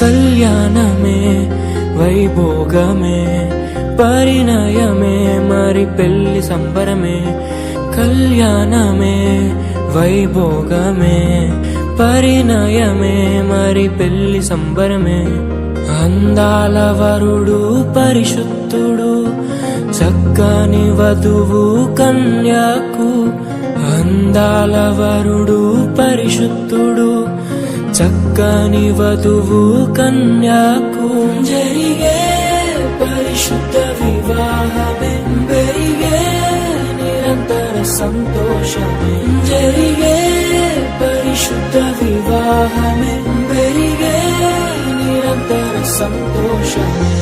కళ్యాణమే వైభోగమే పరిణయమే మరి పెళ్లి సంబరమే. కళ్యాణమే వైభోగమే పరిణయమే మరి పెళ్లి సంబరమే. అందాల వరుడు పరిశుద్ధుడు చక్కని వధువు కన్యాకు. అందాల వరుడు పరిశుద్ధుడు చక్కని వధువు కన్యాకు. జరిగే పరిశుద్ధ వివాహమే పెరిగే నిరంతర సంతోషమే. జరిగే పరిశుద్ధ వివాహమే పెరిగే నిరంతర సంతోషమే.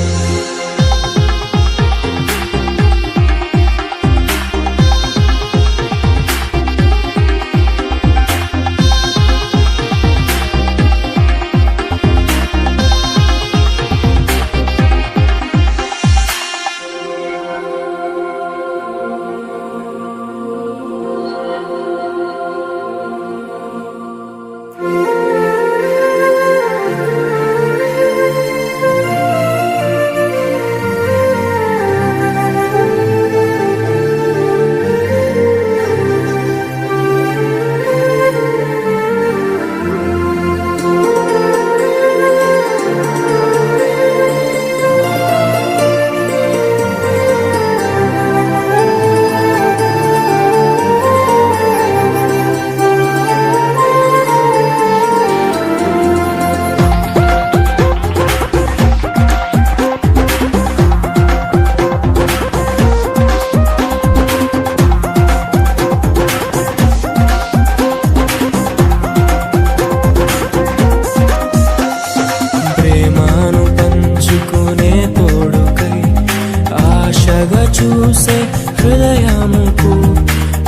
చూసే హృదయముకు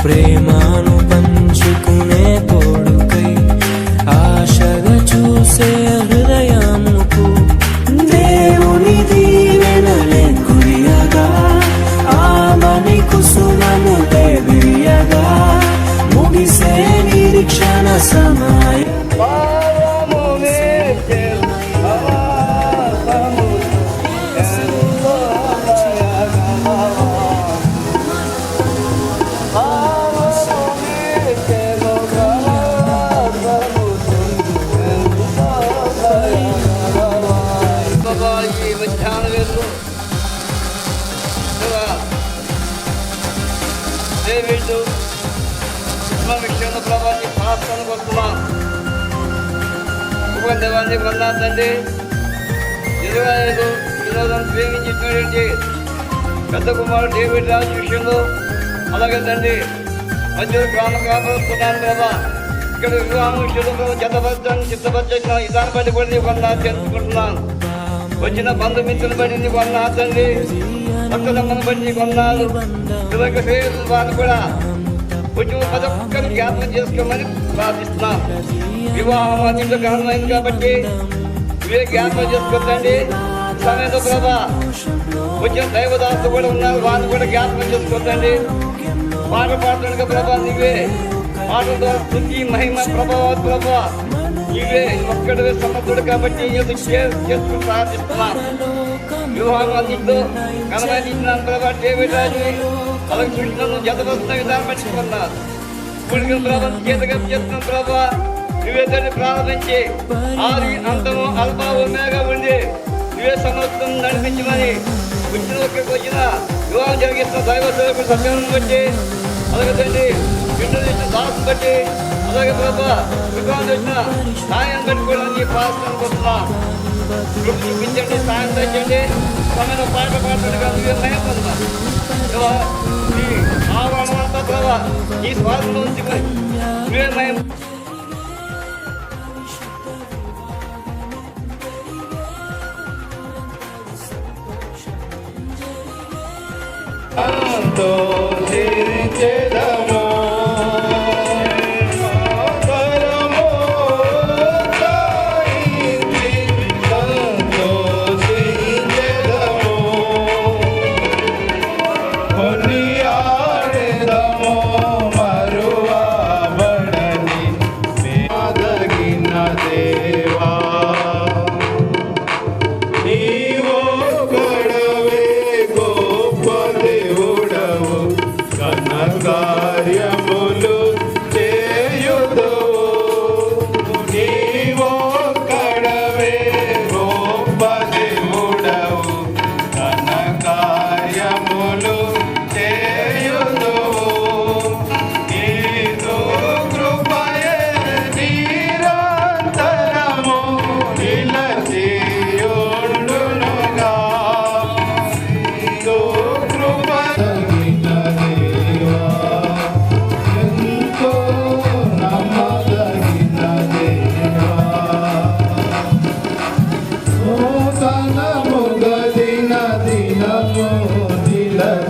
ప్రేమను పంచుకునే తోడుకై ఆశగా చూసే హృదయముకు. దేవుని దీవెనలే కురియగా ఆమని కుసుమను దేవియగా ముగిసే నిరీక్షణ సమయం. ప్రభావాన్ని ప్రార్థన వస్తున్నాం. ఉపదేవాన్ని వల్ల తండ్రి 25 వినోదం ప్రేమించినటువంటి పెద్ద కుమారుడు డేవిడ్ రాజు విషయంలో అలాగే తండ్రి మధ్య గ్రామ కాపాడుతున్నాను ప్రభా. ఇక్కడ వివాహం విషయంలో జతబద్ధాన్ని సిద్ధపరచిన ఇదాన్ని బట్టి కూడా నీకు వందనాలు తెలుసుకుంటున్నాను. వచ్చిన బంధుమిత్రులు బట్టి నీకు వందనాలు తండ్రి. భక్తులమ్మను బట్టి నీకు వందనాలు. వాళ్ళు కూడా కొంచెం ప్రతి ఒక్కరిని జ్ఞాపకం చేసుకోమని ప్రార్థిస్తున్నాం. వివాహం అన్నింటిలో గ్రహణమైంది కాబట్టి ఇవే జ్ఞాపకం చేసుకోండి. సమయంలో ప్రభా వచ్చిన దైవదాసు కూడా ఉన్నారు, వాళ్ళని కూడా జ్ఞాపకం చేసుకోండి. పాట పాడుతుండగా ప్రభా నీవే పాటల ద్వారా స్థుతి మహిమ ప్రభావం ప్రభా నీవే ఒక్కడే సమర్థుడు కాబట్టి చేసుకుని ప్రార్థిస్తున్నాం. వివాహం అన్నింటిలో ఘనమైన ప్రభా డేవిడ్ రాజు అలాగే కృష్ణను జతవస్తున్న విధానం పెట్టుకున్నారు. పుడికిన ప్రభావం చేతగా చేస్తున్న ప్రభా నువ్వే దాన్ని ప్రారంభించి ఆది అంతము అల్పా ఒమేగా ఉండి నువ్వే సమర్థం నడిపించమని వచ్చిన ఒక్కడికి వచ్చిన వివాహం జరిగిస్తున్న దైవ సేవకుడు సత్యం బట్టి అలాగే తండ్రి ఇంట్లో ఇచ్చిన దాసు బట్టి అలాగే ప్రభా వివాహం వచ్చిన సాయం బట్టి కూడా నీ ప్రార్థనకు వస్తున్నాం. చూపించండి, సాయం తెచ్చండి. సమయంలో పాట పాడుతుండగా నువ్వే మహిమ పొందాలి. ఆవరణంతా ప్రభా ఈ స్వార్థంలో నువ్వే మహిమ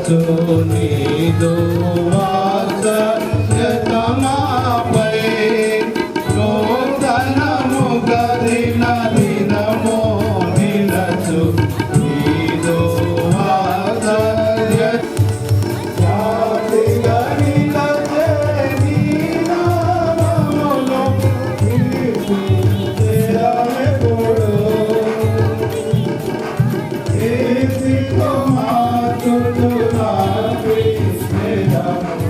నిలచు నీదు వాత్సల్యతమాపై నూతనముగా దిన దినము నిలచు నీదు వాత్సల్య జాతిగా నిలచే నీ నామములో కీర్తించెదమెప్పుడు. ఏసి కుమారుడు నా కృష్ణుడము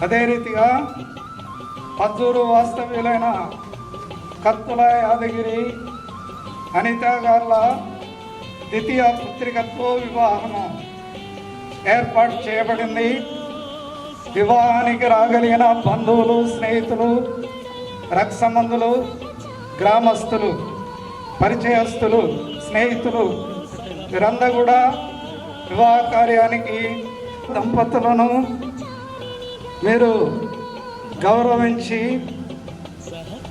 అదే రీతిగా పద్దూరు వాస్తవ్యులైన కత్తుల యాదగిరి అనిత గారుల ద్వితీయ పుత్రికత్వ వివాహము ఏర్పాటు చేయబడింది. వివాహానికి రాగలిగిన బంధువులు, స్నేహితులు, రక్త సంబంధులు, గ్రామస్తులు, పరిచయస్తులు, స్నేహితులు వీరందరూ కూడా వివాహ కార్యానికి దంపతులను మీరు గౌరవించి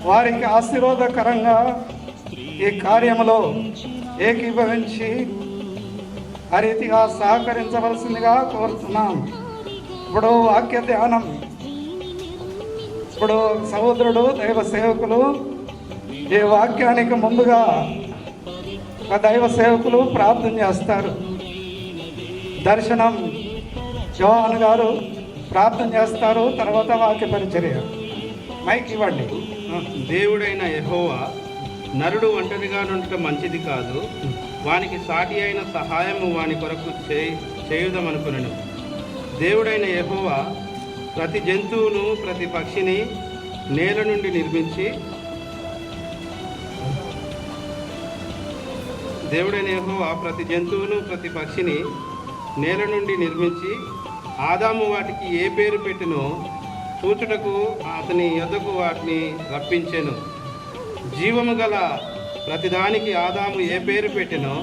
వారికి ఆశీర్వాదకరంగా ఈ కార్యములో ఏకీభవించి ఆ రీతిగా సహకరించవలసిందిగా కోరుతున్నాం. ఇప్పుడు వాక్య ధ్యానం, ఇప్పుడు సహోదరుడు దైవ సేవకులు ఈ వాక్యానికి ముందుగా ఒక దైవ సేవకులు ప్రార్థన చేస్తారు. దర్శనం యోహాన్ గారు ప్రార్థన చేస్తారు, తర్వాత వాక్య పరిచర్య. మైక్ ఇవ్వండి. దేవుడైన యెహోవా నరుడు ఒంటరిగా ఉండటం మంచిది కాదు, వానికి సాటి అయిన సహాయము వాని కొరకు చేయుదమనుకునను. దేవుడైన యెహోవా ప్రతి జంతువును ప్రతి పక్షిని నేల నుండి నిర్మించి ఆదాము వాటికి ఏ పేరు పెట్టినో చూచుటకు అతని యొద్దకు వాటిని రప్పించెను. జీవము గల ప్రతిదానికి ఆదాము ఏ పేరు పెట్టినో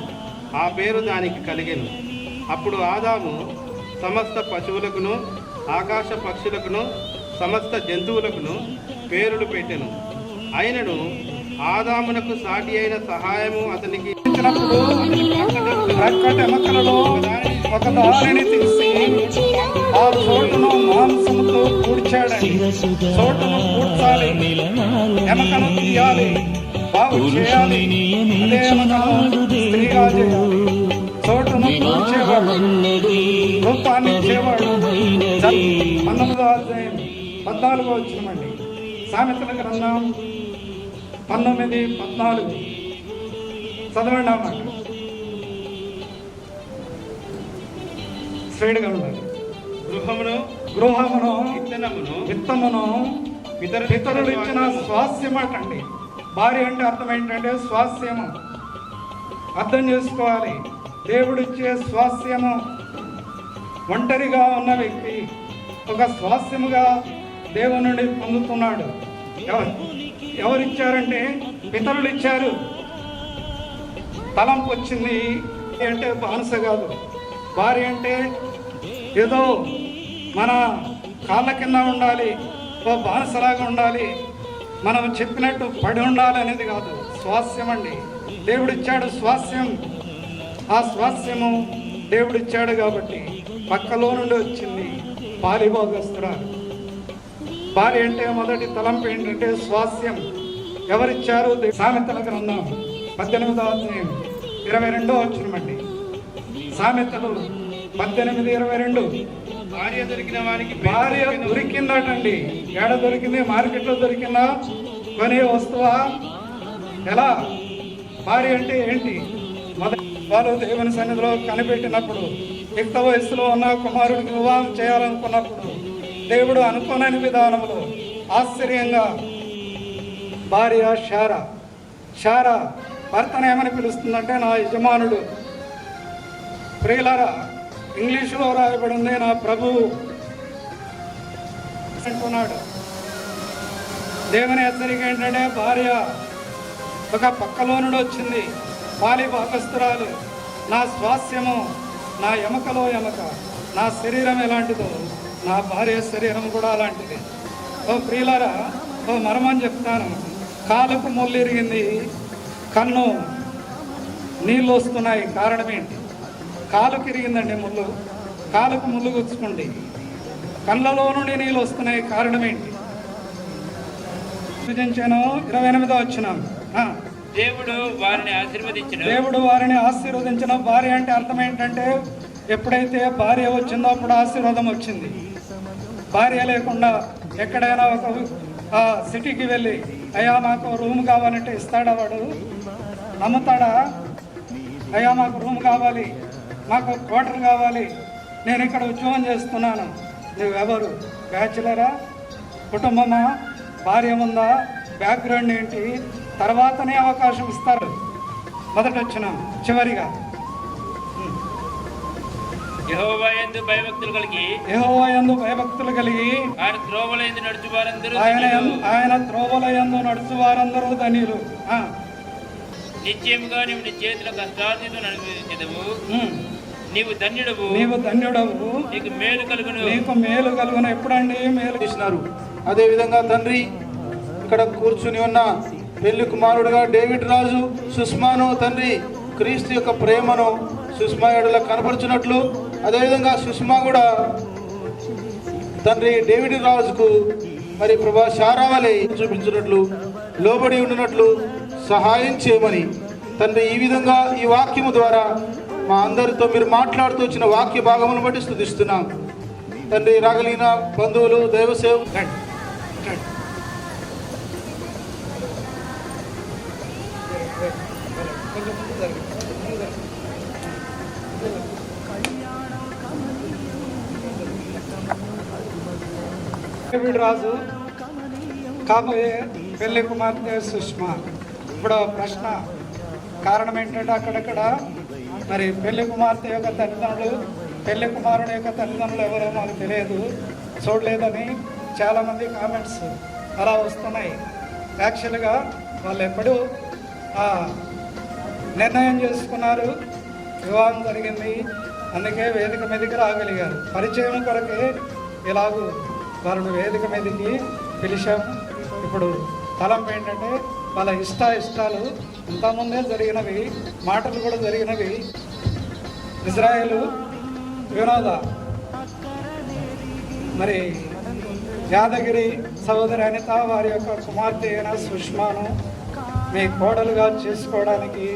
ఆ పేరు దానికి కలిగెను. అప్పుడు ఆదాము సమస్త పశువులకును, ఆకాశ పక్షులకును, సమస్త జంతువులకును పేరులు పెట్టెను. అయినను ఆదామునకు సాటి అయిన సహాయము అతనికి ఇచ్చినప్పుడు ఎముకలలో ఒక దానిని తీసి ఆ చోటును మాంసముతో పూడ్చాడని, చోటును పూడ్చాలి, ఎముకను తీయాలి, బాగు చేయాలి, అదే ఎముకను స్త్రీగా చేయాలి. చోటును పూడ్చేవాడు, రూపాన్ని ఇచ్చేవాడు. 19వ అధ్యాయం 14వ వచనమండి. సామెతల గ్రంథం 19:14 చదవండి అన్నమాట. స్ట్రైట్గా ఉండాలి. గృహమును విత్తమును పితరులు ఇచ్చిన స్వాస్థ్యం అంటండి. భార్య అంటే అర్థం ఏంటంటే స్వాస్థ్యము. అర్థం చేసుకోవాలి. దేవుడిచ్చే స్వాస్థ్యము. ఒంటరిగా ఉన్న వ్యక్తి ఒక స్వాస్థ్యముగా దేవుని నుండి పొందుతున్నాడు. ఎవరిచ్చారంటే పితరులు ఇచ్చారు. తలంపు వచ్చింది అంటే బానిస కాదు. భార్య అంటే ఏదో మన కాళ్ళ కింద ఉండాలి, ఓ బానిసలాగా ఉండాలి, మనం చెప్పినట్టు పడి ఉండాలి అనేది కాదు. స్వాస్థ్యం అండి. దేవుడిచ్చాడు స్వాస్థ్యం. ఆ స్వాస్థ్యము దేవుడిచ్చాడు కాబట్టి పక్కలో నుండి వచ్చింది పాలిభోగస్తురాలు. భార్య అంటే మొదటి తలంపు ఏంటంటే స్వాస్థ్యం. ఎవరిచ్చారు? సామెతల గ్రంథం 18వ అధ్యాయం 22వ వచనమండి. సామెతలు 18:22. భార్య దొరికిన వానికి భార్య దొరికిందటండి. ఏడ దొరికింది? మార్కెట్లో దొరికిందా? కొనే వస్తువా? ఎలా? భార్య అంటే ఏంటి? మొదటి వాళ్ళు దేవుని సన్నిధిలో కనిపెట్టినప్పుడు, యుక్త వయస్సులో ఉన్న కుమారుడికి వివాహం చేయాలనుకున్నప్పుడు దేవుడు అనుకోనని విధానంలో ఆశ్చర్యంగా భార్య శారా భర్తను ఏమని పిలుస్తుందంటే నా యజమానుడు. ప్రియులారా, ఇంగ్లీషులో రాయబడింది నా ప్రభువు అంటున్నాడు. దేవుని హెచ్చరిక ఏంటంటే భార్య ఒక పక్కలో నుండి వచ్చింది, పాలి భాగస్తురాలు. నా స్వాస్థ్యము, నా ఎముకలో ఎముక, నా శరీరం ఎలాంటిదో నా భార్య శరీరం కూడా అలాంటిది. ఓ ప్రియులారా, ఓ మరమని చెప్తాను. కాలుకు ముళ్ళు ఇరిగింది, కన్ను నీళ్ళు వస్తున్నాయి. కారణం ఏంటి? కాలుకి ఇరిగిందండి ముళ్ళు, కాలుకు ముళ్ళు గుచ్చుకుంది, కళ్ళలో నుండి నీళ్ళు వస్తున్నాయి. కారణం ఏంటి? సూచించాను. 28వ వచనం. దేవుడు వారిని ఆశీర్వదించిన. భార్య అంటే అర్థం ఏంటంటే ఎప్పుడైతే భార్య వచ్చిందో అప్పుడు ఆశీర్వాదం వచ్చింది. భార్య లేకుండా ఎక్కడైనా ఒక సిటీకి వెళ్ళి అయ్యా మాకు రూమ్ కావాలంటే ఇస్తాడా? వాడు నమ్ముతాడా? అయ్యా మాకు రూమ్ కావాలి, మాకు క్వార్టర్ కావాలి, నేను ఇక్కడ ఉద్యోగం చేస్తున్నాను, నువ్వెవరు? బ్యాచులరా, కుటుంబమా, భార్య ఉందా, బ్యాక్గ్రౌండ్ ఏంటి, తర్వాతనే అవకాశం ఇస్తారు. మొదట వచ్చిన చివరిగా యెహోవా యందు భయభక్తులు కలిగి ఆయన త్రోవల యందు నడుచు వారందరూ ఆయన త్రోవల యందు నడుచు వారందరూ ధన్యులు. నిశ్చయముగా నీవు నీ చేతుల కష్టార్జితం అనుభవించదవు. నీవు ధన్యుడవు, నీకు మేలు కలుగును. ఎప్పుడండి మేలు చేసినారు? అదేవిధంగా తండ్రి, ఇక్కడ కూర్చుని ఉన్న పెళ్లి కుమారుడుగా డేవిడ్ రాజు సుష్మాను తండ్రి క్రీస్తు యొక్క ప్రేమను సుష్మా ఎడల కనపరుచున్నట్లు, అదేవిధంగా సుష్మా కూడా తండ్రి డేవిడ్ రాజుకు మరి ప్రభా శారావళి చూపించినట్లు, లోబడి ఉండినట్లు సహాయం చేయమని తండ్రి ఈ విధంగా ఈ వాక్యము ద్వారా మా అందరితో మీరు మాట్లాడుతూ వచ్చిన వాక్య భాగమును బట్టి స్తుతిస్తున్నాం తండ్రి. రాగలిగిన బంధువులు, దైవసేవ డేవిడ్ రాజు కాబోయే పెళ్లి కుమార్తె సుష్మా. ఇప్పుడు ప్రశ్న, కారణం ఏంటంటే అక్కడక్కడ మరి పెళ్లి కుమార్తె యొక్క తల్లిదండ్రులు, పెళ్లి కుమారుడు యొక్క తల్లిదండ్రులు ఎవరో మాకు తెలియదు, చూడలేదని చాలామంది కామెంట్స్ అలా వస్తున్నాయి. యాక్చువల్గా వాళ్ళు ఎప్పుడూ నిర్ణయం చేసుకున్నారు, వివాహం జరిగింది, అందుకే వేదిక మీదకి రాగలిగారు. పరిచయం కొరకే ఇలాగూ వాళ్ళని వేదిక మీదకి పిలిచాము. ఇప్పుడు తలంపు ఏంటంటే వాళ్ళ ఇష్టాలు ఇంతకుముందే జరిగినవి, మాటలు కూడా జరిగినవి. ఇజ్రాయేలు వినోద మరి యాదగిరి సహోదరి అనిత వారి యొక్క కుమార్తె అయిన సుష్మాను మీ కోడలుగా చేసుకోవడానికి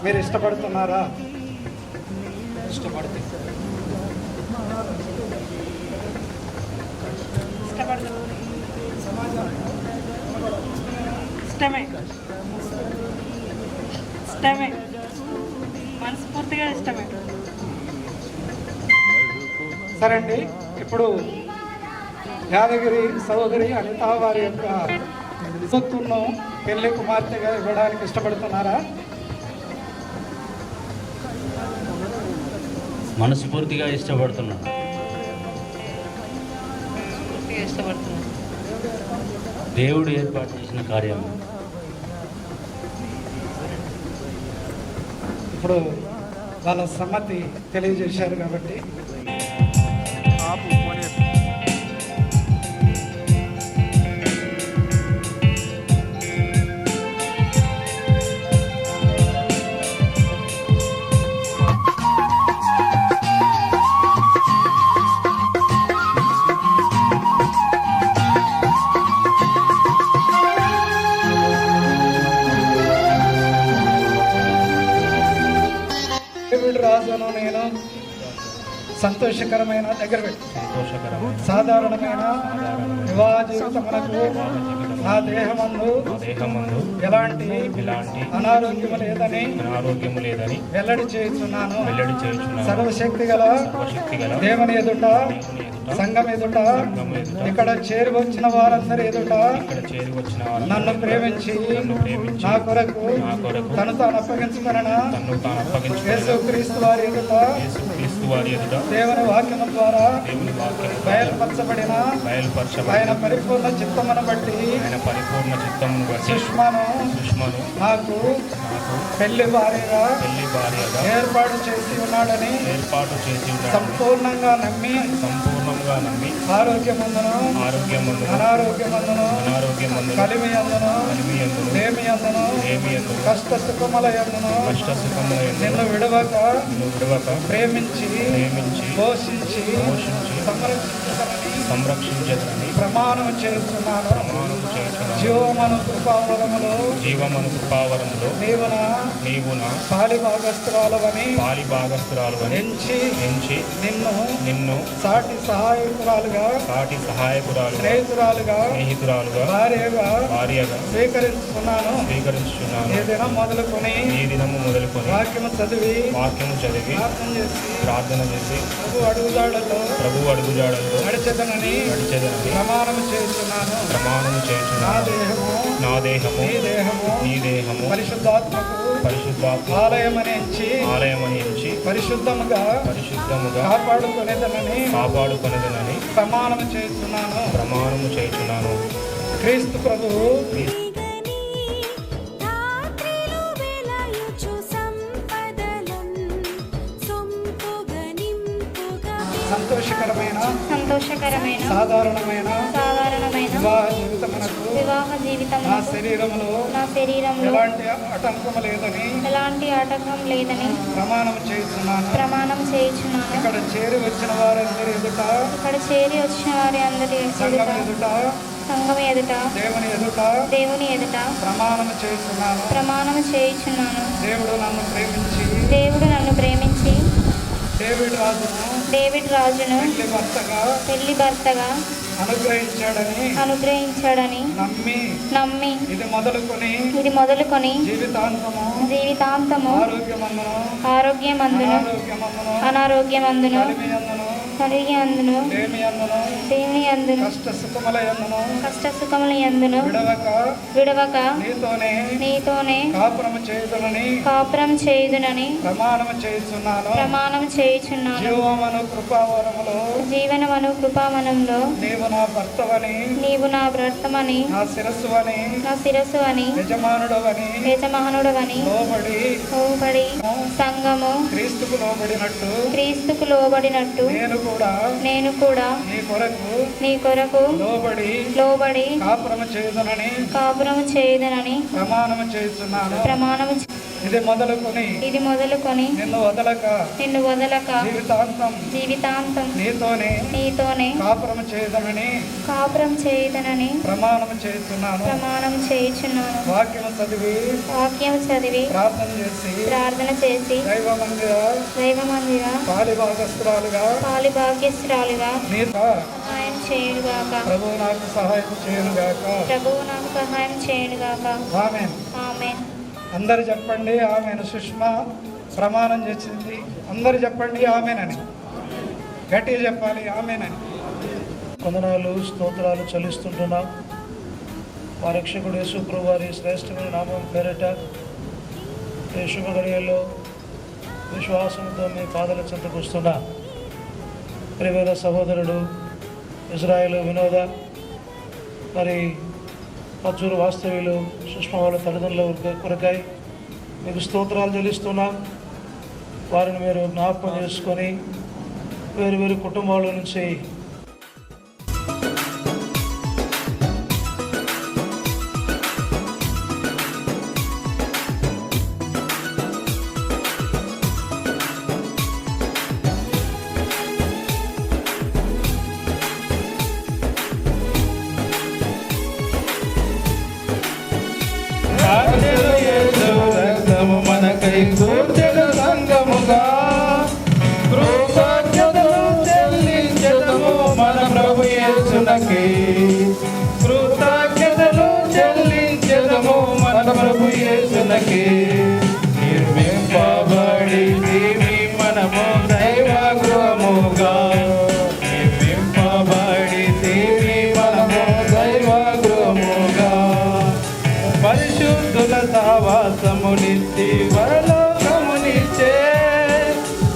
మీరు ఇష్టపడుతున్నారా? ఇష్టమే. మనస్ఫూర్తిగా ఇష్టమే. సరే అండి, ఇప్పుడు యాదగిరి సహోదరి అనిత వారి యొక్క సొత్తును పెళ్లి కుమార్తెగా ఇవ్వడానికి ఇష్టపడుతున్నారా? మనస్ఫూర్తిగా ఇష్టపడుతున్నాను. దేవుడు ఏర్పాటు చేసిన కార్యం. ఇప్పుడు వాళ్ళ సమ్మతి తెలియజేశారు కాబట్టి డేవిడ్ రాజును నేను సంతోషకరమైన సాధారణమైన వివాహ జీవితమునకు నా దేహమందు ఎలాంటి అనారోగ్యము లేదని వెల్లడి చేయుచున్నాను. సర్వశక్తి గల దేవుని ఎదుట, సంఘం ఎదుట, ఇక్కడ చేరి వచ్చిన వారందరి ఎదుట నన్ను ప్రేమించి నా కొరకు తను తాను అప్పగించుకున్న యేసుక్రీస్తు వారి ఎదుట దేవుని వాక్యము ద్వారా బయలుపరచబడిన ఆయన పరిపూర్ణ చిత్తమును బట్టి సుష్మాను నాకు పెళ్లి భార్యగా ఏర్పాటు చేసి ఉన్నాడని సంపూర్ణంగా నమ్మి ఆరోగ్యమందును అనారోగ్యమందును కలిమి అందును లేమి అందును కష్ట సుఖముల అందును నిన్ను విడవక ప్రేమించి పోషించి సంరక్షించదని ప్రమాణం చేస్తున్నాను. జీవమను కృపావరములో నీవున పాలి భాగస్థురాలవని ఎంచి నిన్ను సాటి సహాయకురాలుగా స్నేహితురాలుగా భార్యగా స్వీకరించుకున్నాను. ఈ దినం మొదలుకొని వాక్యము చదివి ప్రార్థన చేసి ప్రభు అడుగుజాడల్లో నడిచెదనని ప్రమాణము చేస్తున్నాను. నా దేహము నీ దేహము పరిశుద్ధాత్మ ఆలయమని ఎంచి పరిశుద్ధముగా కాపాడుకొనేదనని ప్రమాణము చేస్తున్నాను. క్రీస్తు ప్రభువు సంతోషకరమైన సాధారణమైన వివాహ జీవితం నా శరీరంలో ఎలాంటి ఆటంకం లేదని ప్రమాణం చేయుచున్నాను. ఇక్కడ చేరి వచ్చిన వారందరి ఎదుట సంఘం ఎదుట దేవుని ఎదుట ప్రమాణం చేయుచున్నాను. దేవుడు నన్ను ప్రేమించి డేవిడ్ రాజును పెళ్లి భర్తగా అనుగ్రహించాడని నమ్మి ఇది మొదలుకొని జీవితాంతము ఆరోగ్యమందును అనారోగ్యమందును కలిగి అందును దేవుని అందును కష్ట సుఖముల అందును విడవక నీతోనే కాపురం చేయుదునని ప్రమాణం చేయుచున్నాను. జీవనమను కృపావనంలో నీవు నా భర్తమని నా శిరస్సు అని యజమానుడవని లోబడి సంఘము క్రీస్తుకు లోబడినట్టు నేను కూడా నీ కొరకు లోబడి కాపురము చేయుదనని ప్రమాణము ఇది మొదలుకొని నిన్ను వదలక జీవితాంతం నీతోనే కాపురం చేయదనని ప్రమాణం చేయుచున్నాను. వాక్యము చదివి ప్రార్థన చేసి దైవ మందిర పాలి భాగ్యస్తురాలుగా సహాయం చేయునుగాక. ప్రభువు నాకు సహాయం చేయునుగాక. ఆమేన్. అందరు చెప్పండి ఆమెను. సుష్మా ప్రమాణం చేసింది. అందరు చెప్పండి ఆమెనని. గట్టిగా చెప్పాలి ఆమెనని. వందనాలు స్తోత్రాలు చెల్లిస్తుంటున్నాం. మా రక్షకుడు యేసు ప్రభువు వారి శ్రేష్టమైన నామం పేరట ఈ శుభగడియల్లో విశ్వాసంతో మీ పాదల చెంతకు వస్తున్నా ప్రియమైన సహోదరుడు ఇజ్రాయేలు వినోద, మరి పచ్చూరు వాస్తవ్యులు సుష్మ వాళ్ళ తల్లిదండ్రుల కొరకై మీకు స్తోత్రాలు చెల్లిస్తున్నాం. వారిని మీరు జ్ఞాపకం చేసుకొని వేరు కుటుంబాల నుంచి మనకై కూర్చెడు సంగముగా కృతజ్ఞతలు చెల్లించెదము మన ప్రభు యేసునకి. కృతజ్ఞతలు చెల్లించెదము మన ప్రభు యేసునకి. నిర్మింపబడి మనము దైవ గృహముగా నిర్మింపబడి మనము దైవ గృహముగా పరిశుద్ధుల సహవాసమునిచ్చి పరలోకమునిచ్చే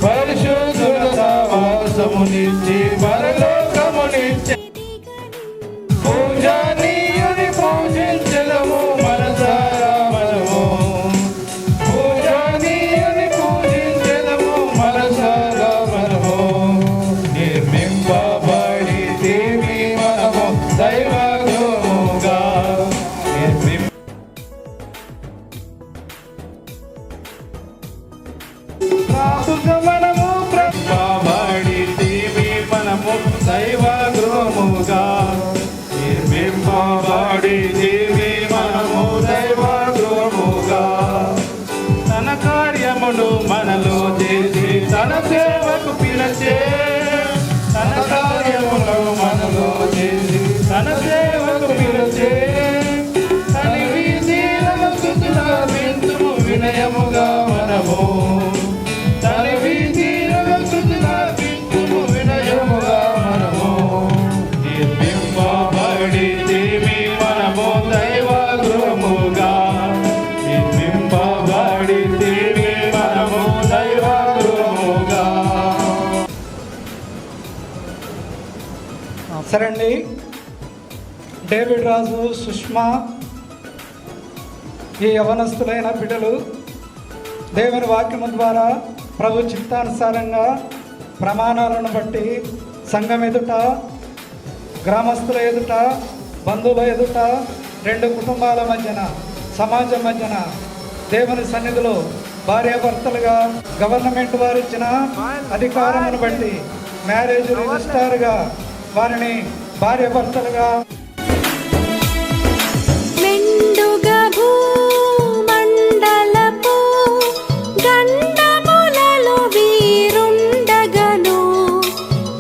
పరిశుద్ధుల సహవాసమునిచ్చి పరలోకమునిచ్చే పూజనీయుని పూజించెదము మనసారా మనము. పూజనీయుని పూజించెదము మనసారా మనము. నిర్మింపబడి మనము దైవ గృహముగా మనము ప్రబడి మనము దైవ గృహముగా తన సేవకు పిలిచే తన కార్యములు మనలో చేసి తన సేవకు పిలిచే తని వీధులను స్తుతుల వింతుము వినయముగా మనము తని వీధులను స్తుతుల వింతుము వినయముగా మనము నిర్మింపబడితిమి మనము దైవ గృహముగా నిర్మింపబడితిమి మనము దైవ గృహముగా. సరే అండి, డేవిడ్ రాజు, సుష్మా, ఈ యవనస్తులైన బిడ్డలు దేవుని వాక్యము ద్వారా ప్రభు చిత్తానుసారంగా ప్రమాణాలను బట్టి సంఘం ఎదుట, గ్రామస్తుల ఎదుట, బంధువుల ఎదుట, రెండు కుటుంబాల మధ్యన, సమాజం మధ్యన దేవుని సన్నిధిలో భార్యాభర్తలుగా గవర్నమెంట్ వారు ఇచ్చిన అధికారమును బట్టి మ్యారేజ్ రిజిస్టార్గా వారిని భార్యాభర్తలుగా మెండుగా భూమండలపు గండములలో వీరుండగను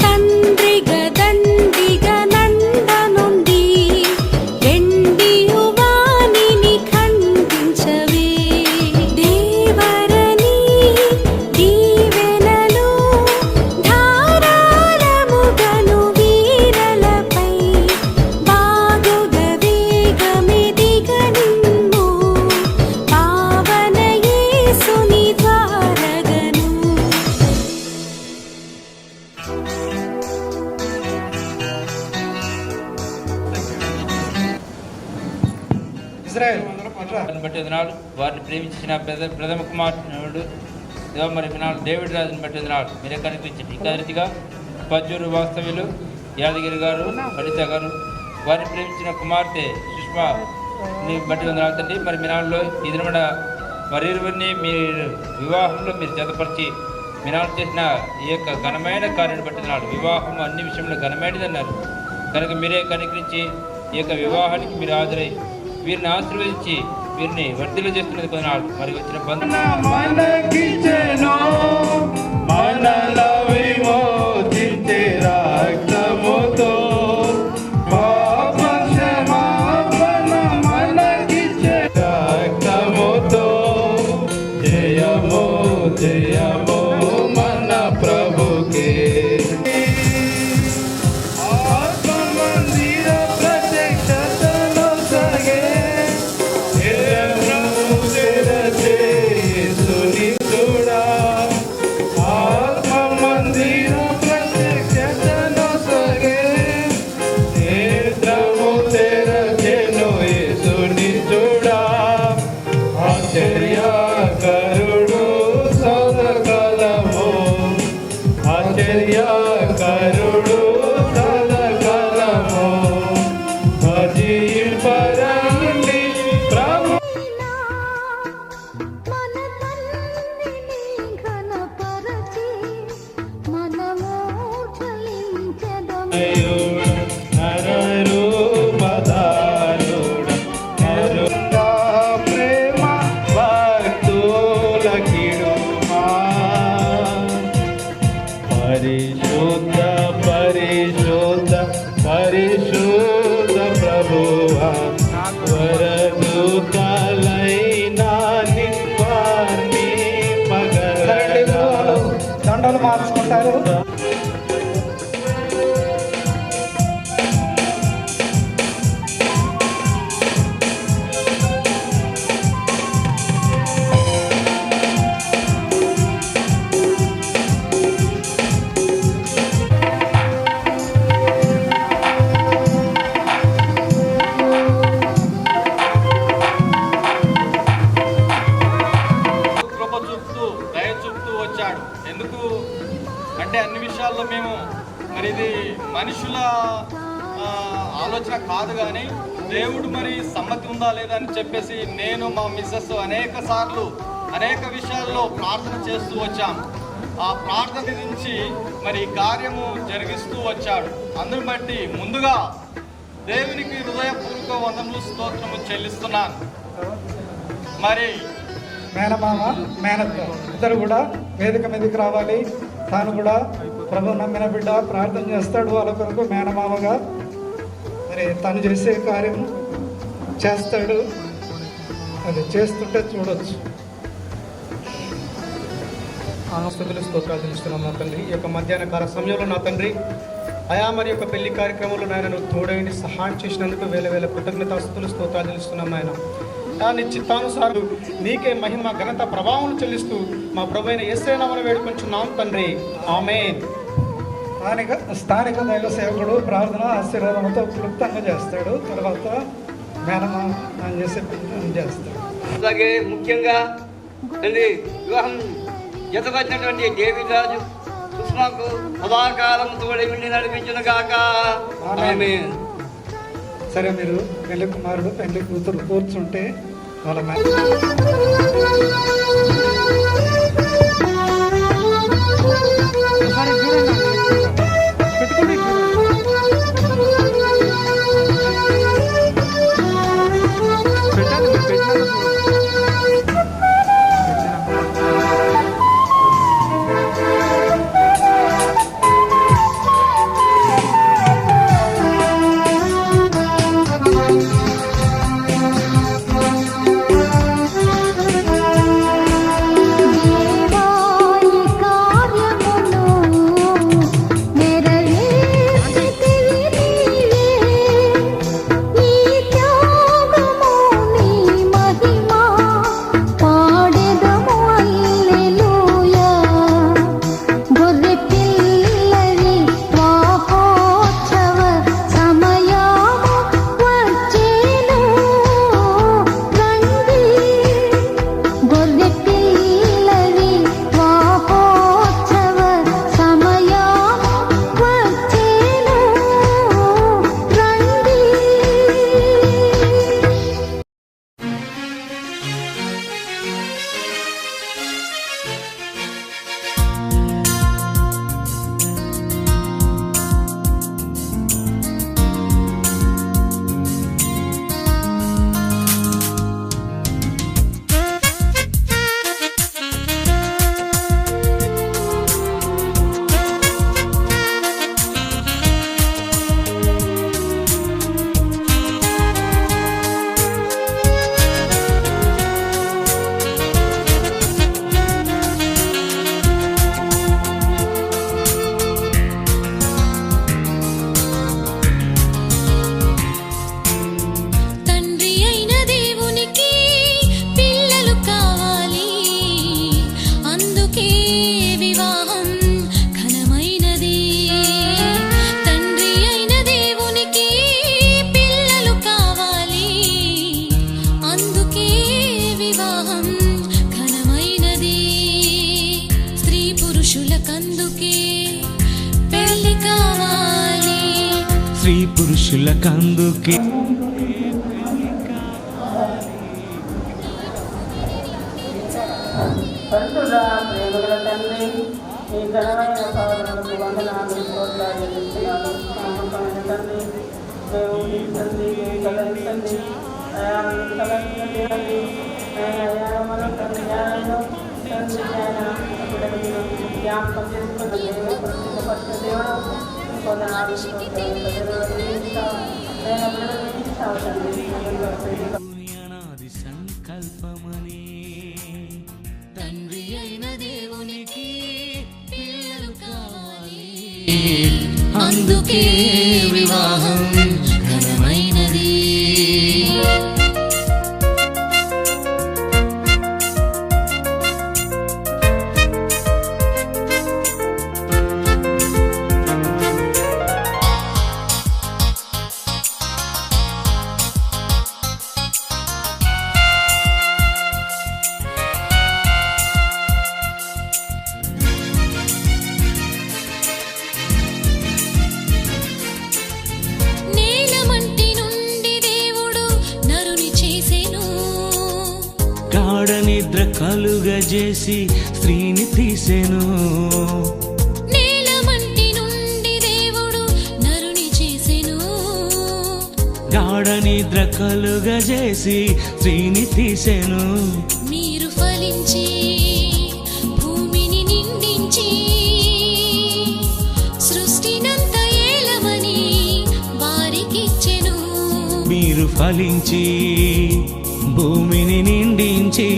తండ్రిగా దండిగా నందనుండి వెండియు వానిని ఖండించవే దేవరని దీవెనలు ధారాళముగను వీరలపై బాగుగ వేగమిదిగ నిమ్ము పావన యేసుని ద్వారగను. ఇజ్రాయెల్ వారిని బట్టి వదనాలు. వారిని ప్రేమించిన ప్రథమ కుమారుడు దేవ మరి వినాలు డేవిడ్ రాజుని బట్టి వదనాలు. మీరే కనిపించండి. ఇంకా రీతిగా పజ్జూరు వాస్తవ్యులు యాదగిరి గారు, లలిత గారు, వారిని ప్రేమించిన కుమార్తె సుష్మాని బట్టి వందనాలు తండ్రి. మరి మినాల్లో ఈ దినమన వారిరువురిని మీరు వివాహంలో మీరు జతపరిచి మినాలు చేసిన ఈ యొక్క ఘనమైన కార్యాన్ని బట్టి వందనాలు. వివాహం అన్ని విషయంలో ఘనమైనది అన్నారు కనుక మీరే కనికరించి ఈ యొక్క వివాహానికి మీరు హాజరై వీరిని ఆశీర్వదించి వీరిని వర్ధిల్ల చేస్తున్నది కొన్నాళ్ళు. మరి వచ్చిన మనకిచ్చెను మనల విమోచించే రక్తముతో పాప క్షమాపణ మనకిచ్చే రక్తముతో జయము జయము మన ప్రభుకే. ఆత్మ మందిర ప్రత్యక్షతను సగే ఆత్మ మందిర ప్రత్యక్షతను సగే నేత్రము తెరచెను యేసుని చూడా. ఆశ్చర్యకరుడు సదకాలము ఆశ్చర్యకరుడు సదకాలము భజింపరండి ప్రభు. మన తండ్రిని ఘనపరచి మనము చెల్లించెదము. ప్రేమ భక్తుల కిడుమా పరిశుద్ధ పరిశుద్ధ పరిశుద్ధ ప్రభువా వరదూతలైనా నిన్వార్ని మగరగా దండలు మార్చుకుంటారు. కృప చూపుతూ దయ చూపుతూ వచ్చాడు. ఎందుకు అంటే అన్ని విషయాల్లో మేము మరి ఇది మనుషుల ఆలోచన కాదు, కానీ దేవుడు మరి సమ్మతి ఉందా లేదా అని చెప్పేసి నేను మా మిస్సెస్ అనేక సార్లు అనేక విషయాల్లో ప్రార్థన చేస్తూ వచ్చాం. ఆ ప్రార్థన నుంచి మరి ఈ కార్యము జరిగిస్తూ వచ్చాడు. అందుని బట్టి ముందుగా దేవునికి హృదయపూర్వక వందనములు స్తోత్రము చెల్లిస్తున్నాను. మరి మేనమామ మేనత్త ఇద్దరు కూడా వేదిక మీదకి రావాలి. తాను కూడా ప్రభు నమ్మిన బిడ్డ ప్రార్థన చేస్తాడు వాళ్ళ కొరకు మేనమామగా. మరి తను చేసే కార్యం చేస్తాడు, అది చేస్తుంటే చూడొచ్చు. స్తుతులు స్తోత్రాలు తెలుస్తున్నాం నా తండ్రి. ఈ యొక్క మధ్యాహ్న కాల సమయంలో నా తండ్రి అయా మరి యొక్క పెళ్లి కార్యక్రమంలో నాయన నువ్వు తోడైండి సహాయం చేసినందుకు వేల వేల కృతజ్ఞతాస్తుతులు స్తోత్రాలు తెలుస్తున్నాం నాయన. నీ చిత్తానుసారం నీకే మహిమ ఘనత ప్రభావం చెల్లిస్తూ మా ప్రభు అయిన యేసయ్య నామమున వేడుకొంచున్నాం తండ్రి, ఆమేన్. స్థానిక దైవ సేవకుడు ప్రార్థన ఆశీర్వాదంతో క్లుప్తంగా చేస్తాడు. తర్వాత మేనమామ ఆయన చేసే పని చేస్తాడు. అలాగే ముఖ్యంగా తల్లి వివాహం జతపరిచినటువంటి డేవిడ్ రాజు సుష్మాకు సదాకాలం తోడై ఉండి నడిపించిన కాక ఆమేన్. సరే, మీరు పెళ్లి కుమారుడు పెళ్లి కూతురు కూర్చుంటే వాళ్ళ స్త్రీ పురుషులకందుకే పరిశుద్ధ ప్రేమగల తండ్రి, మీ ఘనమైన పాదములకు వందనాలు స్తోత్రాలు చెల్లిస్తున్నాను. నమ్మకమైన తండ్రి, దేవుడించండి, కలరించండి, కలరించండి తండ్రి. మన తండ్రి తండ్రి జ్ఞాపకం చేసుకున్న దేవుడు, ప్రసిద్ధపరిచిన దేవుడు, వందనాలు స్తోత్రాలు తండ్రి. సంకల్పమని తండ్రి అయిన దేవునికి పిల్లలు కావాలి, అందుకే వివాహం ఘనమైనది. గాఢ నిద్ర కలుగజేసి స్త్రీని తీసెను, నేలమంటి నుండి దేవుడు నరుని చేసెను. గాఢ నిద్ర కలుగజేసి స్త్రీని తీసెను, మీరు ఫల ఫలించి భూమిని నిండించి సృష్టినంత ఏలమని వారికిచ్చెను. మీరు ఫలించి భూమిని నిండించి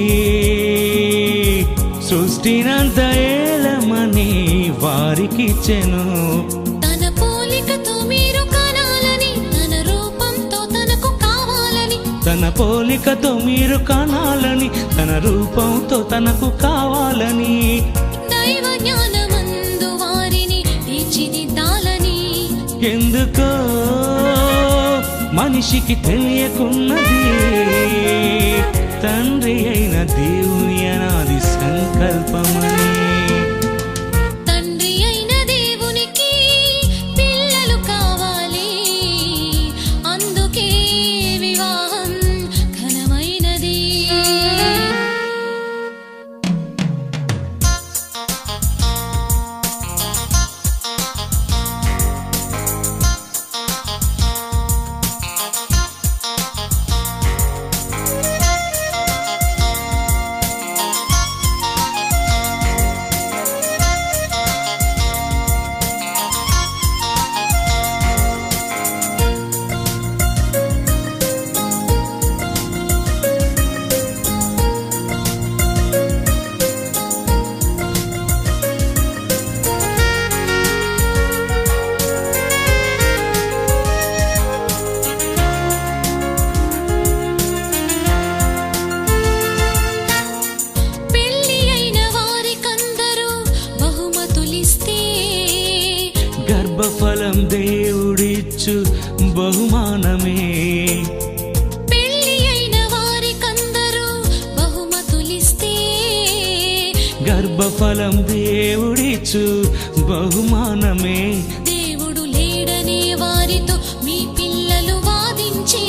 సృష్టినంత ఏలమని వారికిచ్చెను. తన పోలికతో మీరు కనాలని, తన రూపంతో తనకు కావాలని, తన పోలికతో మీరు కనాలని, తన రూపంతో తనకు కావాలని, దైవ జ్ఞానమందు వారిని తీర్చిదిద్దాలని. ఎందుకో మనిషికి తెలియకున్నది తండ్రి అయిన దేవుని అనాది సంకల్పమని. తండ్రి అయిన దేవునికి పిల్లలు కావాలి, అందుకే వివాహం ఘనమైనది. పెళ్లి అయిన వారికందరూ బహుమతులిస్తే గర్భఫలం దేవుడిచ్చు బహుమానమే. పెళ్లి అయిన వారికందరూ బహుమతులిస్తే గర్భఫలం దేవుడిచ్చు బహుమానమే. దేవుడు లేడనే వారితో మీ పిల్లలు వాదించి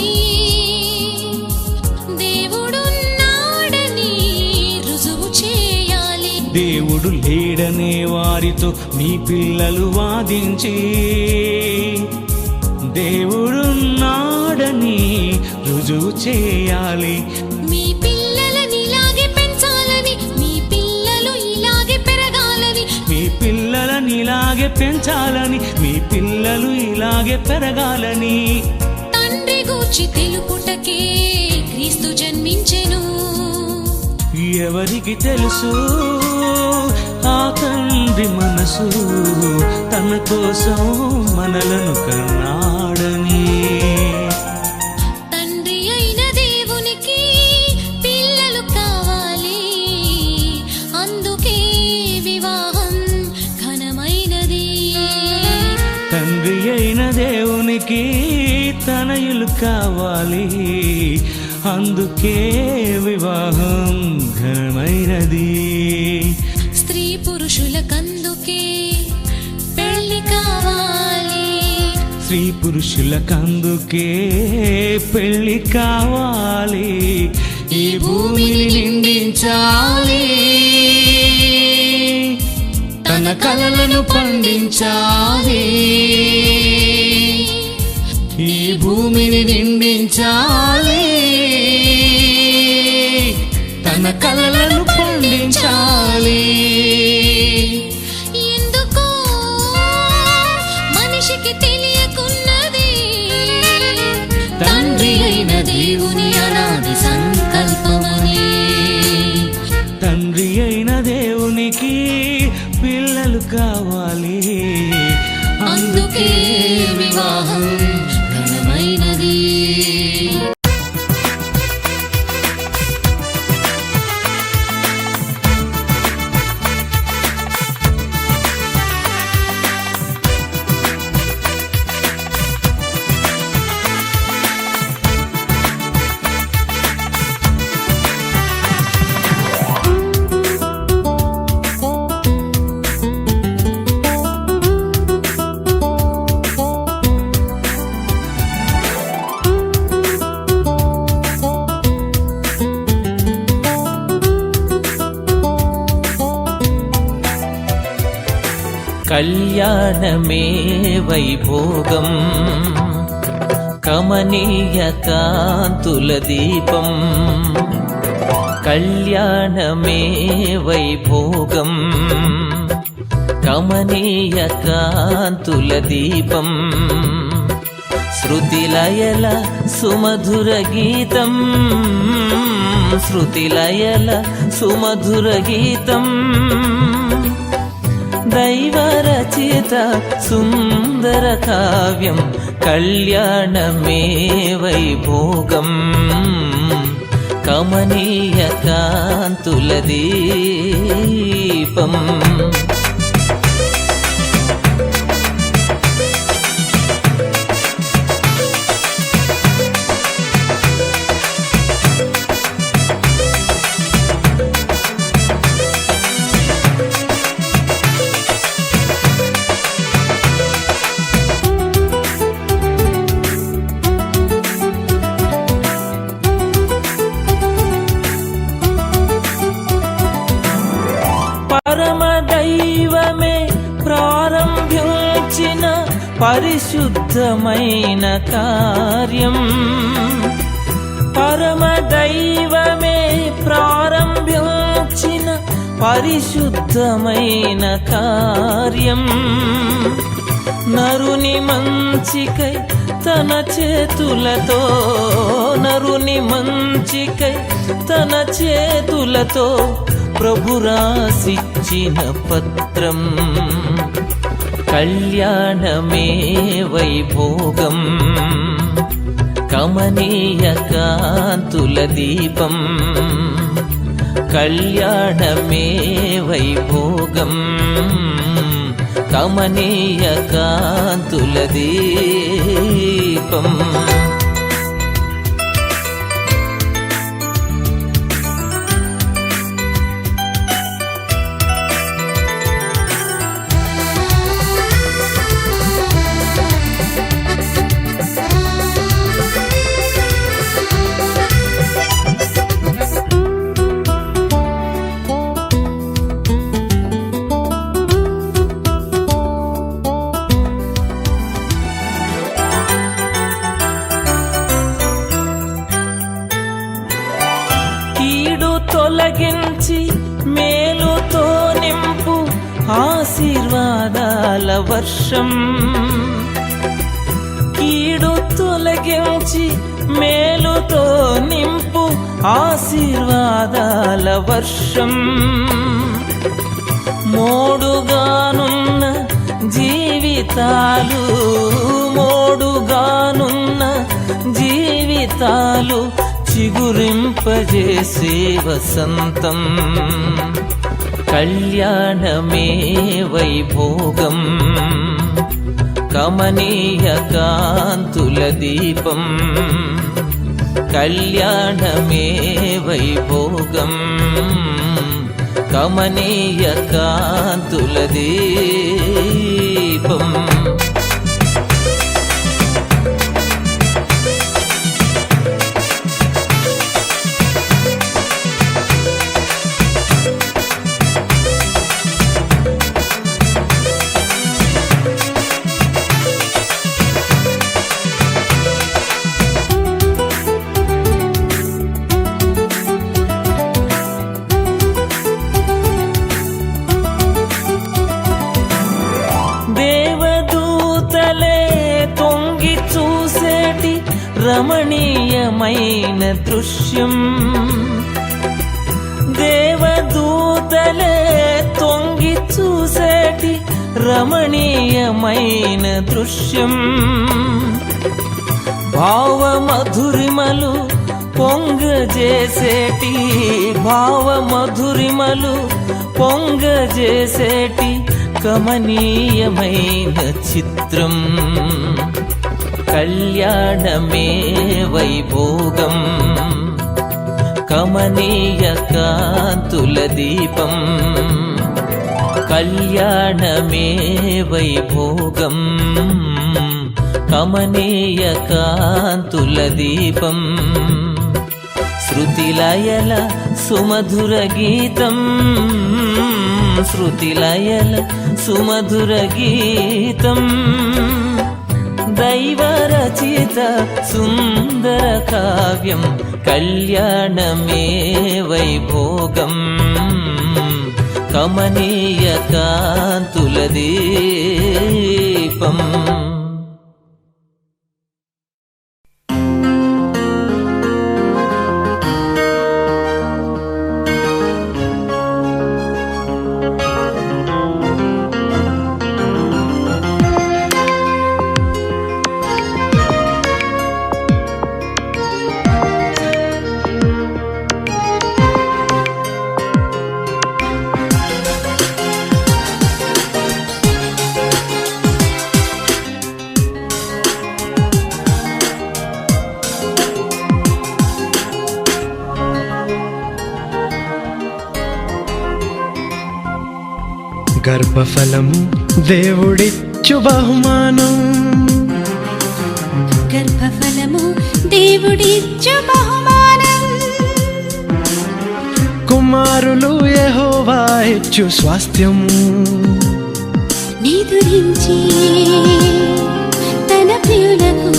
దేవుడున్నాడని రుజువు చేయాలి. దేవుడు లేడనే వారితో మీ పిల్లలు వాదించి దేవుడున్నాడని రుజువు చేయాలి. మీ పిల్లలని ఇలాగే పెంచాలని, మీ పిల్లలు ఇలాగే పెరగాలని, మీ పిల్లలని ఇలాగే పెంచాలని, మీ పిల్లలు ఇలాగే పెరగాలని. తండ్రి గూర్చి తెలుపుటకే క్రీస్తు జన్మించెను. ఎవరికి తెలుసు ఆ తండ్రి మనసు, తన కోసం మనలను కన్నాడని. తండ్రి అయిన దేవునికి పిల్లలు కావాలి, అందుకే వివాహం ఘనమైనది. తండ్రి అయిన దేవునికి తనయులు కావాలి, అందుకే వివాహం ఘనమైనది. స్త్రీ పురుషులకందుకే పెళ్లి కావాలి, స్త్రీ పురుషులకందుకే పెళ్లి కావాలి. ఈ భూమిని నిండించాలి, తన కలలను పండించాలి. ఈ భూమిని నిండించాలి, తన కలలను పండించాలి. ఎందుకో మనిషికి తెలియకున్నది తండ్రి అయిన దేవుని అనాది సంకల్పమని. తండ్రి అయిన దేవునికి పిల్లలు కావాలి, అందుకే వివాహం ఘనమైనది. కళ్యాణమే వైభోగం, కమనీయ కాంతుల దీపం, కళ్యాణమే వైభోగం కమనీయ కాంతుల దీపం శృతిలయల సుమధుర గీతం శృతిలయల సుమధుర గీతం దైవరచిత సుందర కావ్యం కళ్యాణమే వైభోగం కమనీయ కాంతుల దీపం పరమదైవమే ప్రారంభించిన పరిశుద్ధమైన కార్యం పరమదైవమే ప్రారంభించిన పరిశుద్ధమైన కార్యం నరుని మంచికై తన చేతులతో నరుని మంచికై తన చేతులతో ప్రభు రాసిచ్చిన పత్రం కళ్యాణమే వైభోగం కమనీయ కాంతుల దీపం కళ్యాణమే వైభోగం కమనీయ కాంతుల దీపం తొలగించి మేలుతో నింపు ఆశీర్వాదాల వర్షం కీడు తొలగించి మేలుతో నింపు ఆశీర్వాదాల వర్షం మోడుగానున్న జీవితాలు మోడుగానున్న జీవితాలు చిగురింపజేసే వసంతం కళ్యాణమే వైభోగం కమనీయ కాంతుల దీపం కళ్యాణమే వైభోగం కమనీయ కాంతుల దీపం రమణీయమైన దృశ్యం దేవదూతలే తొంగి చూసేటి రమణీయమైన దృశ్యం భావమధురిమలు పొంగజేసేటి భావమధురిమలు పొంగజేసేటి కమనీయమైన చిత్రం కళ్యాణమే వైభోగం కమనీయ కాంతుల దీపం కళ్యాణమే వైభోగం కమనీయ కాంతుల దీపం శృతిలయల సుమధుర గీతం శృతిలయల సుమధుర గీతం దైవరచిత సుందర కావ్యం కళ్యాణమే వైభోగం కమనీయ కాంతుల దీపం. గర్భఫలము దేవుడిచ్చు బహుమానం, గర్భఫలము దేవుడిచ్చు బహుమానం. కుమారులు యెహోవా ఇచ్చు స్వాస్థ్యము, నిదురించి తన ప్రియులకు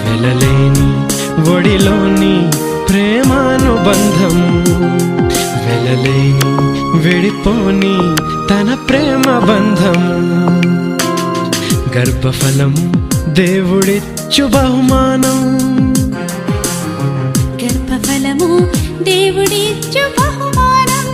వెలలేని ఒడిలోని ప్రేమానుబంధము, వెలలేని విడిపోని తన ప్రేమ బంధము. గర్భఫలము దేవుడిచ్చు బహుమానం, గర్భఫలము దేవుడిచ్చు బహుమానం.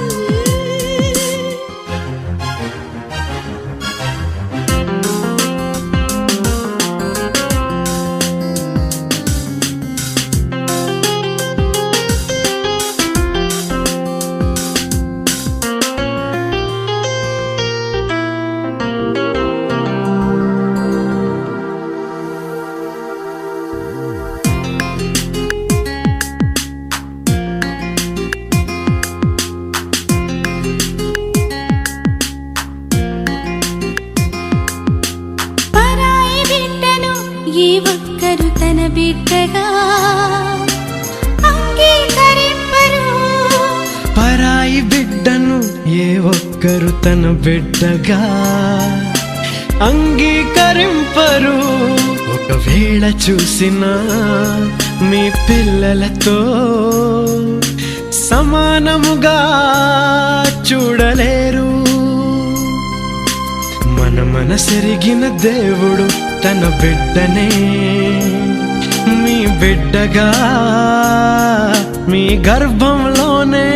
ఏ ఒక్కరు తన బిడ్డగా అంగీకరింపరు, పరాయి బిడ్డను ఏ ఒక్కరు తన బిడ్డగా అంగీకరింపరు. ఒకవేళ చూసినా మీ పిల్లలతో సమానముగా చూడలేరు. మన మనసెరిగిన దేవుడు తన బిడ్డనే మీ బిడ్డగా మీ గర్భంలోనే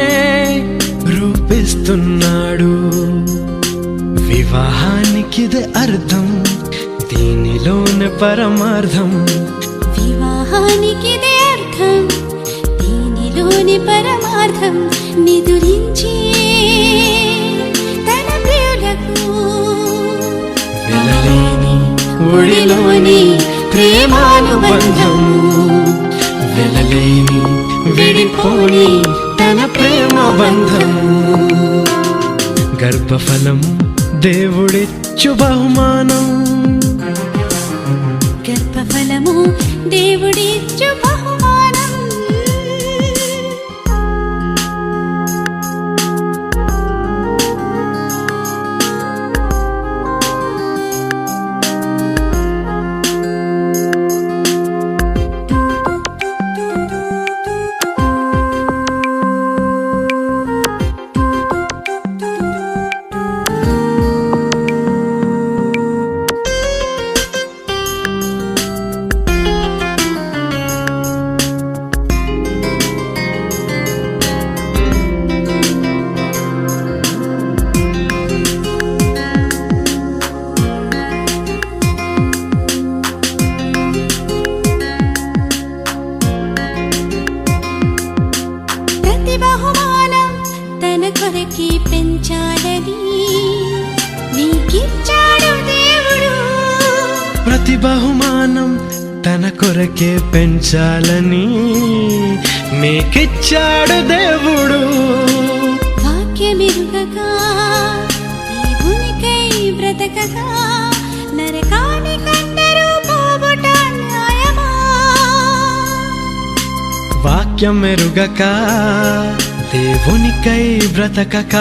రూపిస్తున్నాడు. వివాహానికిదే అర్థం, దీనిలోనే పరమార్థం. వివాహానికిదే అర్థం, దీనిలోని పరమార్థం. నిదురించి తన ప్రియులకు వెలలేని ఒడిలోని ప్రేమానుబంధం, వెలలేని విడిపోని తన ప్రేమ బంధం. గర్భఫలము దేవుడిచ్చు బహుమానం, గర్భఫలము దేవుడిచ్చు బహుమానం. బహుమానం తన కొరకి పెంచాలని నీకిచ్చాడు దేవుడు. ప్రతి బహుమానం తన కొరకే పెంచాలని మీకిచ్చాడు దేవుడు. వాక్యమెరుగగా దేవునికై బ్రతకగా నరకానికందరూ పోవుట న్యాయమా? వాక్యమెరుగక దేవునికై బ్రతకక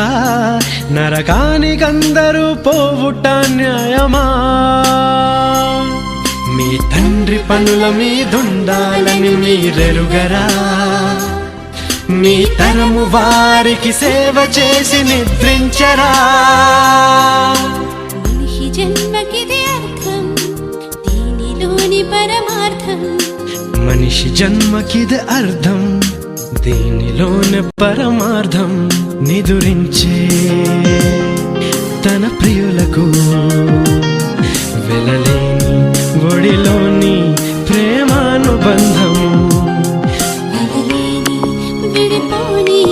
నరకానికందరూ పోవుట న్యాయమా? మీ తండ్రి పనుల మీదుండాలని మీరెరుగరా? మీ తరము వారికి సేవ చేసి నిద్రించరా? మనిషి జన్మకిదే అర్థం, దీనిలోని పరమార్థం. మనిషి జన్మకిదే అర్థం, దీనిలోని పరమార్థం. నిదురించే తన ప్రియులకు వెలలేని ఒడిలోని ప్రేమానుబంధం. విడిపోని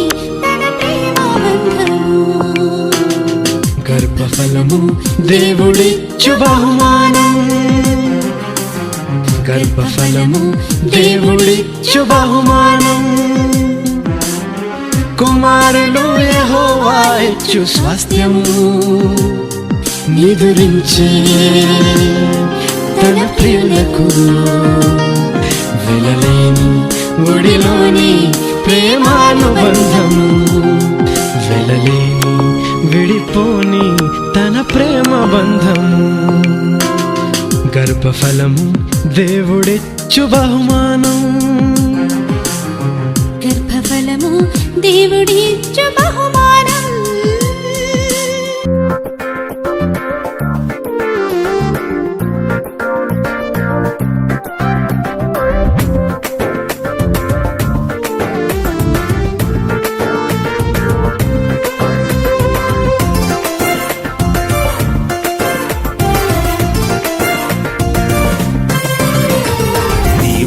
తన ప్రేమాబంధము. గర్భఫలము దేవుడిచ్చు బహుమానం. గర్భఫలము దేవుడిచ్చు బహుమానం. కుమారులు యెహోవా ఇచ్చు స్వాస్థ్యము. నిదురించే తన ప్రియులకు వెలలేని ఒడిలోని ప్రేమానుబంధము. వెలలేని విడిపోని తన ప్రేమ బంధము. గర్భఫలము దేవుడిచ్చు బహుమానం. గర్భఫలము దేవుడిచ్చు బహుమానం.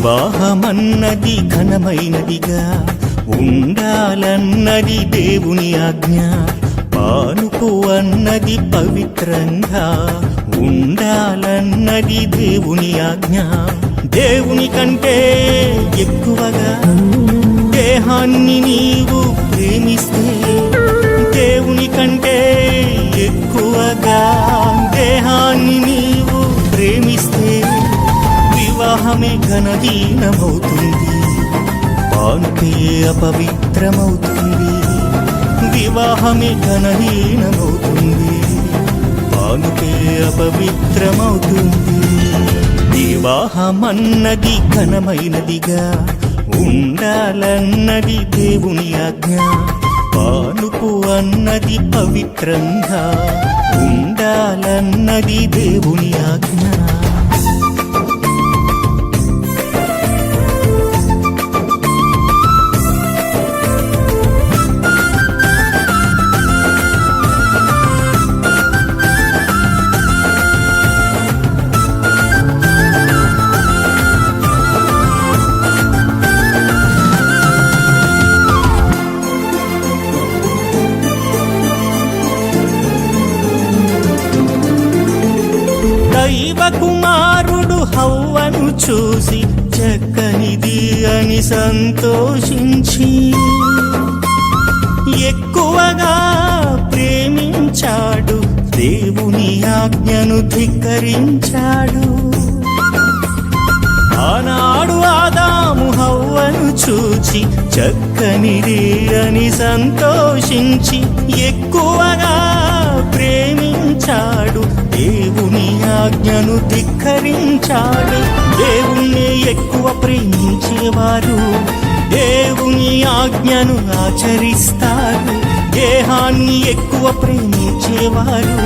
వివాహమన్నది ఘనమైనదిగా ఉండాలన్నది దేవుని ఆజ్ఞ. పానుపు అన్నది పవిత్రంగా ఉండాలన్నది దేవుని ఆజ్ఞ. దేవుని కంటే ఎక్కువగా దేహాన్ని నీవు ప్రేమిస్తే, దేవుని కంటే ఎక్కువగా దేహాన్ని నీవు ప్రేమిస్తే వివాహమే ఘనహీనమవుతుంది, పానుపే అపవిత్రమవుతుంది. వివాహమే ఘనహీనమవుతుంది, పానుపే అపవిత్రమవుతుంది. వివాహమన్నది ఘనమైనదిగా ఉండాలన్నది దేవుని ఆజ్ఞ. పానుపు అన్నది పవిత్రంగా ఉండాలన్నది దేవుని ఆజ్ఞ. దైవ కుమారుడు హవ్వను చూసి చక్కనిది అని సంతోషించి ఎక్కువగా ప్రేమించాడు, దేవుని ఆజ్ఞను ధిక్కరించాడు. ఆనాడు ఆదాము హవ్వను చూచి చక్కనిది అని సంతోషించి ఎక్కువగా ప్రేమించాడు, దేవుని ఆజ్ఞను ధిక్కరించాడు. దేవుణ్ణి ఎక్కువ ప్రేమించేవారు దేవుని ఆజ్ఞను ఆచరిస్తారు. దేహాన్ని ఎక్కువ ప్రేమించేవారు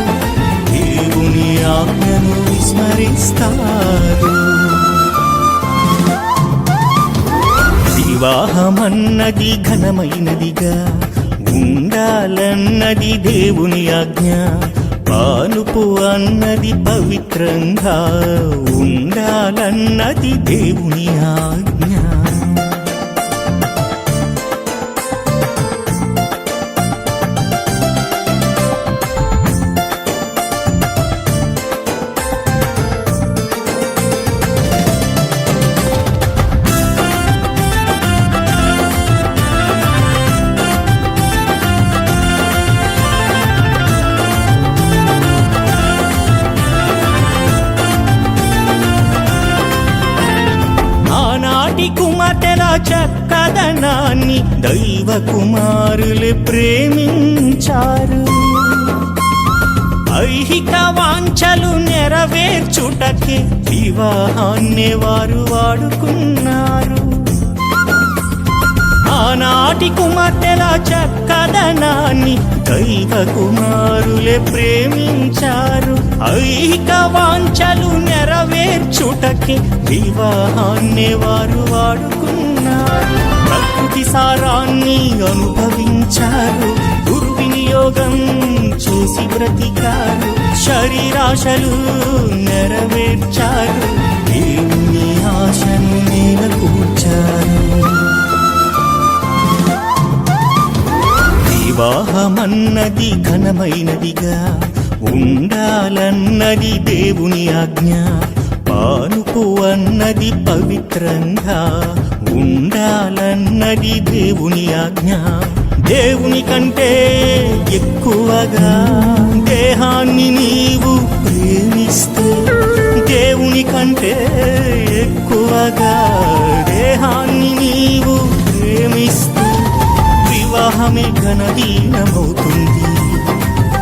దేవుని ఆజ్ఞను విస్మరిస్తారు. వివాహమన్నది ఘనమైనదిగా ఉండాలన్నది దేవుని ఆజ్ఞ. పానుపు అన్నది పవిత్రంగా ఉండాలన్నది దేవుని ఆజ్ఞ. కుమార్తెల చక్కదనాన్ని దైవ కుమారులు ప్రేమించారు. ఐహిక వాంఛలు నెరవేర్చుటకే వివాహాన్ని వారు వాడుకున్నారు. ఆనాటి కుమార్తెల చక్కదనాన్ని దైవ కుమారులే ప్రేమించారు. ఐహిక వాంఛలు నెరవేర్చుటకే వివాహాన్ని వారు వాడుకున్నారు. ప్రకృతి సారాన్ని అనుభవించారు, దుర్వినియోగం చేసి బ్రతికారు. శరీరాశలు నెరవేర్చారు, దేవుని ఆశను నెలకూర్చారు. వివాహమన్నది ఘనమైనదిగా ఉండాలన్నది దేవుని ఆజ్ఞ. పానుపు అన్నది పవిత్రంగా ఉండాలన్నది దేవుని ఆజ్ఞ. దేవుని కంటే ఎక్కువగా దేహాన్ని నీవు ప్రేమిస్తే, దేవుని కంటే ఎక్కువగా దేహాన్ని నీవు ప్రేమిస్తే వివాహమే ఘనహీనమవుతుంది,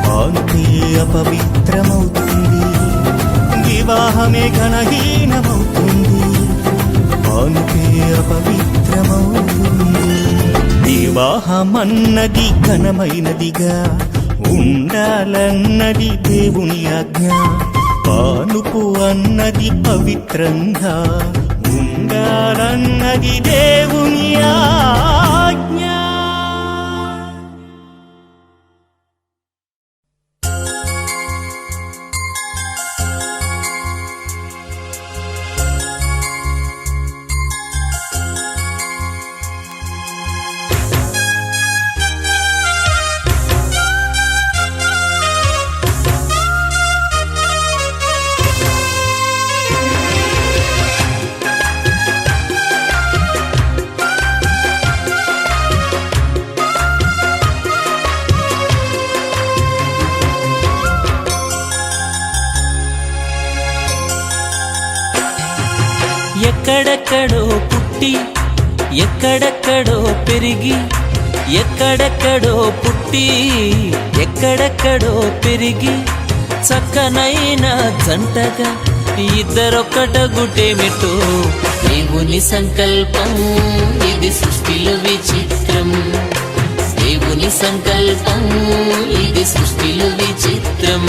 పానుపే అపవిత్రమవుతుంది. వివాహమే ఘనహీనమవుతుంది, పానుపే అపవిత్రమవుతుంది. వివాహమన్నది ఘనమైనదిగా ఉండాలన్నది దేవుని ఆజ్ఞ. పానుపు అన్నది పవిత్రంగా ఉండాలన్నది దేవుని ఆజ్ఞ. ఎక్కడెక్కడో పుట్టి ఎక్కడెక్కడో పెరిగి, ఎక్కడెక్కడో పుట్టి ఎక్కడెక్కడో పెరిగి, చక్కనైన జంటగా ఇద్దరొక్కటగుటేమిటో దేవుని సంకల్పం. ఇది సృష్టిలో విచిత్రం, దేవుని సంకల్పం. ఇది సృష్టిలో విచిత్రం.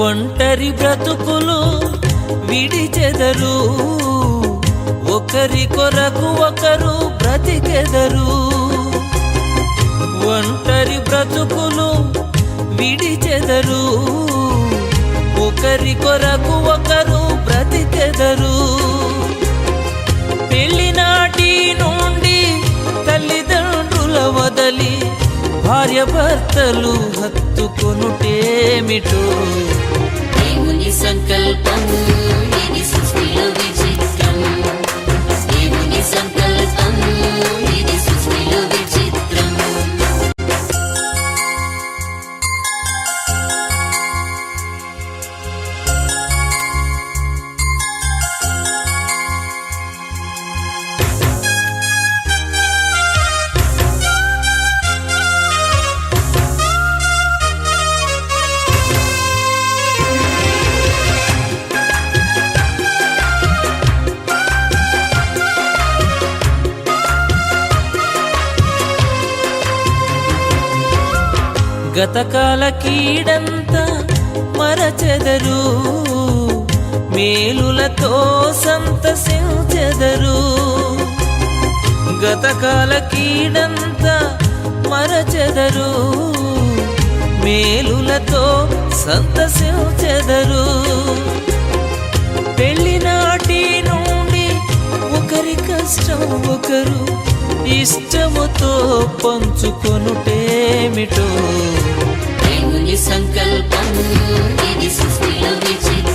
ఒంటరి బ్రతుకులు విడిచెదరు, ఒకరి కొరకు ఒకరు బ్రతికెదరు. ఒంటరి బ్రతుకులు విడిచెదరు, ఒకరి కొరకు ఒకరు బ్రతికెదరు. పెళ్లినాటి నుండి తల్లిదండ్రుల వదలి భార్య భర్తలు హత్తుకొనుటేమిటో దేవుని సంకల్పం. ఇది సృష్టిలో విచిత్రం, దేవుని సంకల్పం. ఇది సృష్టిలో విచిత్రం. గతకాల కీడంతా మరచెదరు, మేలులతో సంతసించెదరు. గతకాల కీడంతా మరచెదరు, మేలులతో సంతసించెదరు. కష్టం ఒకరు ఇష్టముతో పంచుకొనుటేమిటో దేవుని సంకల్పం ఇది సృష్టిలో విచిత్రం